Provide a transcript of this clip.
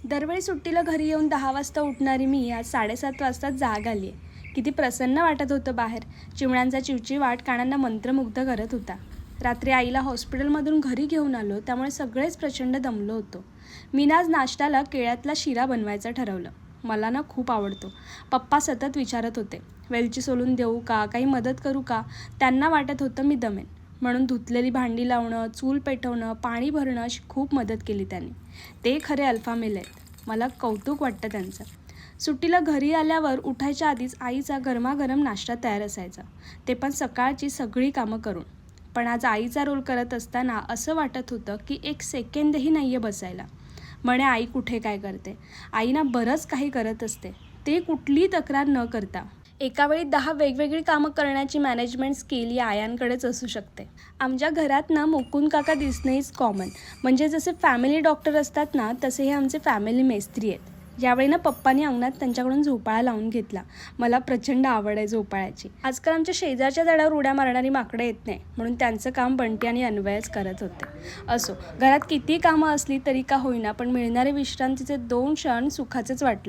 दरवेळी सुट्टीला घरी येऊन 10 वाजता उठणारी मी आज 7:30 वाजता जाग आली आहे. किती प्रसन्न वाटत होतं बाहेर. चिमण्यांचा चिवचिवाट कानांना मंत्रमुग्ध करत होता. रात्री आईला हॉस्पिटलमधून घरी घेऊन आलो, त्यामुळे सगळेच प्रचंड दमलो होतो. मी आज नाश्त्याला केळ्यातला शिरा बनवायचं ठरवलं. मला ना खूप आवडतो. पप्पा सतत विचारत होते, वेलची सोलून देऊ का, काही मदत करू का. त्यांना वाटत होतं मी दमेन, म्हणून धुतलेली भांडी लावणं, चूल पेटवणं, पाणी भरणं अशी खूप मदत केली त्यांनी. ते खरे अल्फा मेल आहेत. मला कौतुक वाटतं त्यांचं. सुट्टीला घरी आल्यावर उठायच्या आधीच आईचा गरमागरम नाश्ता तयार असायचा, ते पण सकाळची सगळी कामं करून. पण आज आईचा रोल करत असताना असं वाटत होतं की एक सेकंदही नाही आहे बसायला. म्हणे आई कुठे काय करते. आई ना बरंच काही करत असते, ते कुठलीही तक्रार न करता. एकावेळी 10 वेगवेगळी कामं करण्याची मॅनेजमेंट स्किल या आयांकडेच असू शकते. आमच्या घरात ना मुकुंद काका दिसणे इज कॉमन. म्हणजे जसे फॅमिली डॉक्टर असतात ना, तसे हे आमचे फॅमिली मेस्त्री आहेत. यावेळी ना पप्पांनी अंगणात त्यांच्याकडून झोपाळा लावून घेतला. मला प्रचंड आवड आहे झोपाळ्याची. आजकाल आमच्या शेजारच्या झाडावर उड्या मारणारी माकडं येत नाही, म्हणून त्यांचं काम बंटी आणि अन्वयच करत होते. असो, घरात किती कामं असली तरी का होईना, पण मिळणारे विश्रांतीचे 2 क्षण सुखाचेच वाटले.